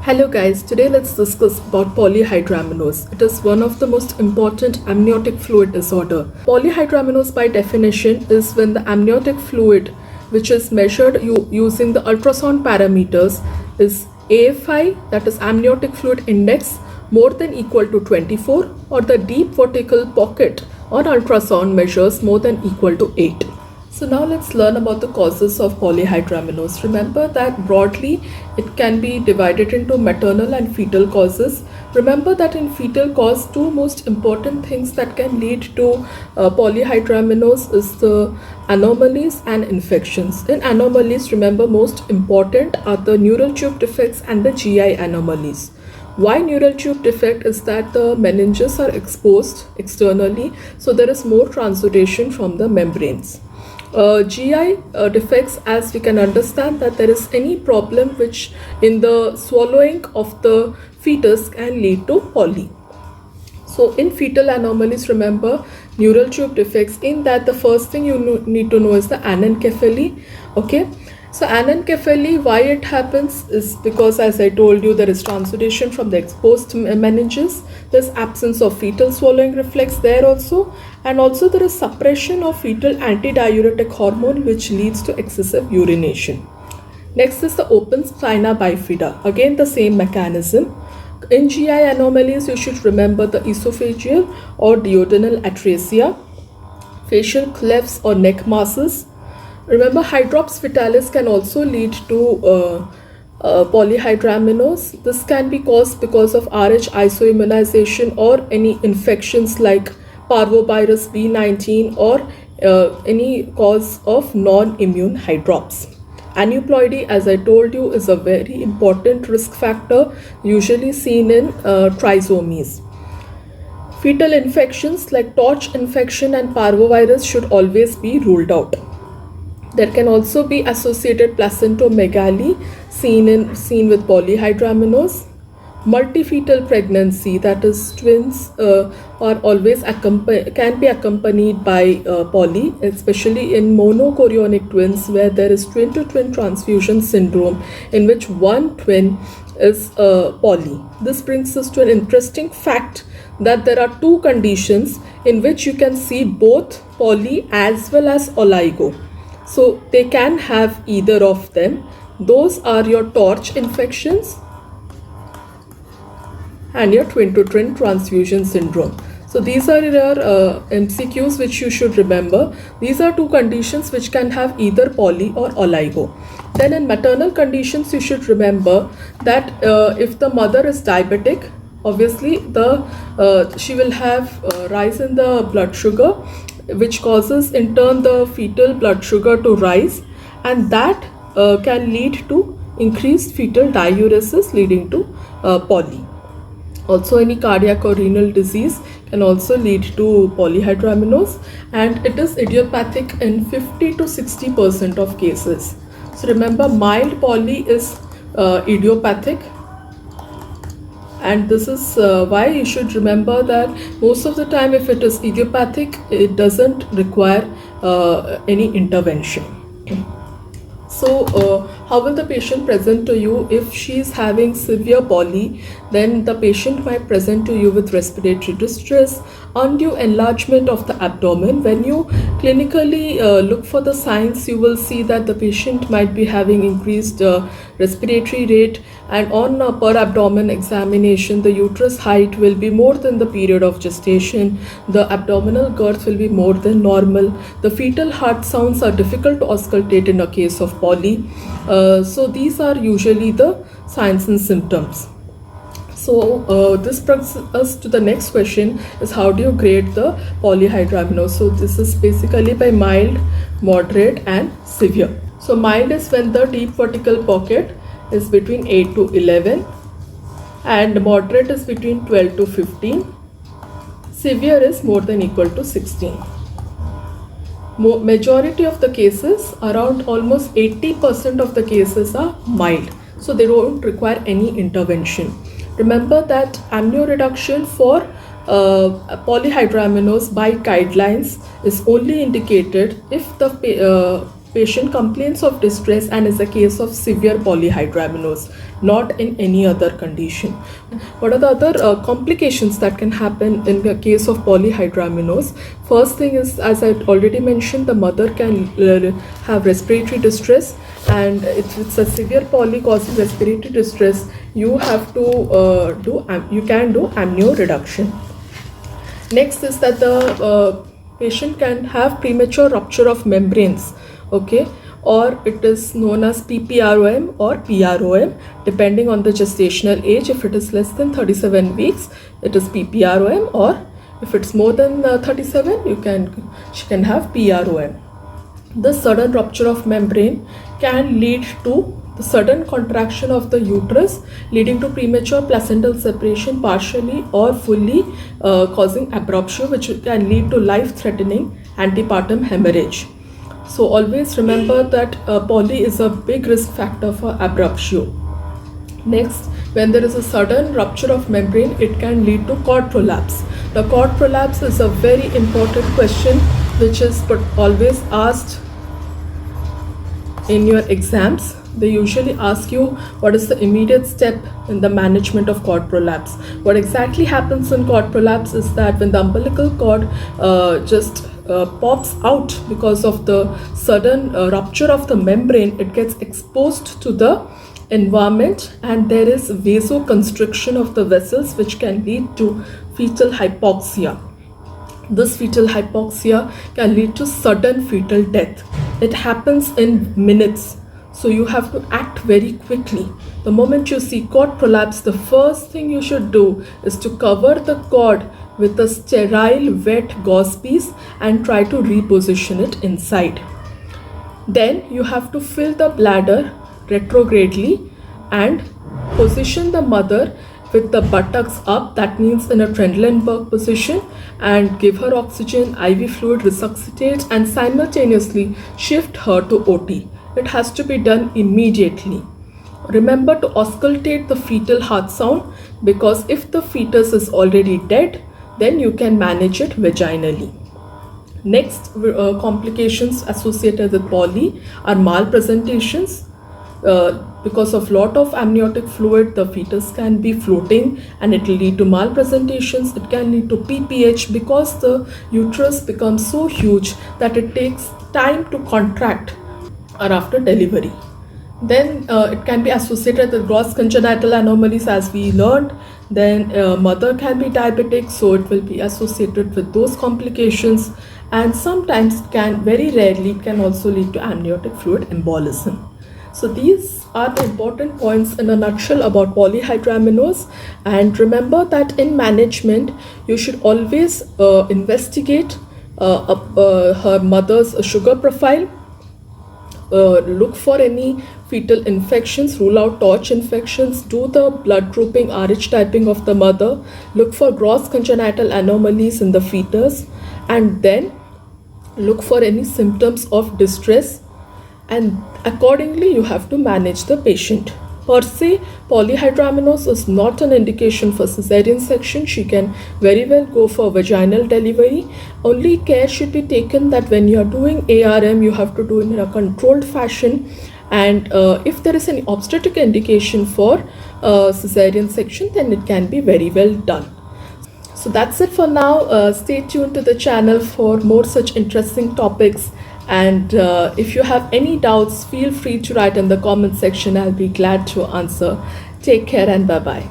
Hello guys, today let's discuss about polyhydraminos. It is one of the most important amniotic fluid disorder. Polyhydraminos by definition is when the amniotic fluid, which is measured using the ultrasound parameters, is AFI, that is amniotic fluid index, more than equal to 24, or the deep vertical pocket on ultrasound measures more than equal to 8. So now let's learn about the causes of polyhydraminos. Remember that broadly it can be divided into maternal and fetal causes. Remember that in fetal cause, two most important things that can lead to polyhydraminos is the anomalies and infections. In anomalies, remember most important are the neural tube defects and the GI anomalies. Why neural tube defect is that the meninges are exposed externally, so there is more transudation from the membranes. GI defects, as we can understand that there is any problem which in the swallowing of the fetus can lead to poly. So in fetal anomalies, remember neural tube defects, in that the first thing you need to know is the anencephaly. Okay, so anencephaly, why it happens is because, as I told you, there is transudation from the exposed meninges. There's absence of fetal swallowing reflex there also, and also there is suppression of fetal antidiuretic hormone which leads to excessive urination. Next is the open spina bifida. Again the same mechanism. In GI anomalies, you should remember the esophageal or duodenal atresia, facial clefts or neck masses. Remember, hydrops vitalis can also lead to polyhydraminos. This can be caused because of Rh isoimmunization or any infections like parvovirus B19 or any cause of non-immune hydrops. Aneuploidy, as I told you, is a very important risk factor usually seen in trisomies. Fetal infections like torch infection and parvovirus should always be ruled out. There can also be associated placentalomegaly seen with polyhydraminos. Multifetal pregnancy, that is twins, are always can be accompanied by poly, especially in monochorionic twins where there is twin-to-twin transfusion syndrome in which one twin is poly. This brings us to an interesting fact that there are two conditions in which you can see both poly as well as oligo. So they can have either of them. Those are your torch infections and your twin-to-twin transfusion syndrome. So these are your MCQs which you should remember. These are two conditions which can have either poly or oligo. Then in maternal conditions, you should remember that if the mother is diabetic, obviously she will have rise in the blood sugar, which causes in turn the fetal blood sugar to rise, and that can lead to increased fetal diuresis leading to poly. Also, any cardiac or renal disease can also lead to polyhydraminos, and it is idiopathic in 50 to 60% of cases. So remember, mild poly is idiopathic, and this is why you should remember that most of the time if it is idiopathic, it doesn't require any intervention. So how will the patient present to you? If she is having severe poly, then the patient might present to you with respiratory distress, undue enlargement of the abdomen. When you clinically look for the signs, you will see that the patient might be having increased respiratory rate, and on a per abdomen examination, the uterus height will be more than the period of gestation, the abdominal girth will be more than normal, the fetal heart sounds are difficult to auscultate in a case of poly. So these are usually the signs and symptoms. So this brings us to the next question, is how do you grade the polyhydraminos? So this is basically by mild, moderate and severe. So mild is when the deep vertical pocket is between 8 to 11 and moderate is between 12 to 15. Severe is more than equal to 16. Majority of the cases, around almost 80% of the cases are mild, so they don't require any intervention. Remember that amnioreduction for polyhydraminos by guidelines is only indicated if the patient complains of distress and is a case of severe polyhydramnios, not in any other condition. What are the other complications that can happen in the case of polyhydramnios? First thing is, as I already mentioned, the mother can have respiratory distress, and if it's a severe poly causing respiratory distress, you have to you can do amnio reduction. Next is that the patient can have premature rupture of membranes, okay, or it is known as PPROM or PROM, depending on the gestational age. If it is less than 37 weeks, it is PPROM, or if it's more than 37, she can have PROM. The sudden rupture of membrane can lead to the sudden contraction of the uterus, leading to premature placental separation partially or fully, causing abruptio, which can lead to life-threatening antepartum hemorrhage. So always remember that poly is a big risk factor for abruptio. Next, when there is a sudden rupture of membrane, it can lead to cord prolapse. The cord prolapse is a very important question which is always asked in your exams. They usually ask you what is the immediate step in the management of cord prolapse. What exactly happens in cord prolapse is that when the umbilical cord pops out because of the sudden rupture of the membrane, it gets exposed to the environment and there is vasoconstriction of the vessels, which can lead to fetal hypoxia. This fetal hypoxia can lead to sudden fetal death. It happens in minutes. So you have to act very quickly. The moment you see cord prolapse, the first thing you should do is to cover the cord with a sterile wet gauze piece and try to reposition it inside. Then you have to fill the bladder retrogradely and position the mother with the buttocks up, that means in a Trendelenburg position, and give her oxygen, IV fluid, resuscitate, and simultaneously shift her to OT. It has to be done immediately. Remember to auscultate the fetal heart sound, because if the fetus is already dead, then you can manage it vaginally. Next, complications associated with poly are malpresentations. Because of lot of amniotic fluid, the fetus can be floating and it will lead to malpresentations. It can lead to PPH because the uterus becomes so huge that it takes time to contract or after delivery. Then it can be associated with gross congenital anomalies, as we learned. Then mother can be diabetic, so it will be associated with those complications, and sometimes very rarely it can also lead to amniotic fluid embolism. So these are the important points in a nutshell about polyhydraminos. And remember that in management, you should always investigate her mother's sugar profile, look for any fetal infections, rule out torch infections, do the blood grouping, RH typing of the mother, look for gross congenital anomalies in the fetus, and then look for any symptoms of distress, and accordingly you have to manage the patient. Per se, polyhydraminos is not an indication for cesarean section. She can very well go for vaginal delivery. Only care should be taken that when you are doing ARM, you have to do it in a controlled fashion, and if there is any obstetric indication for cesarean section, then it can be very well done. So that's it for now. Stay tuned to the channel for more such interesting topics. And if you have any doubts, feel free to write in the comment section. I'll be glad to answer. Take care and bye-bye.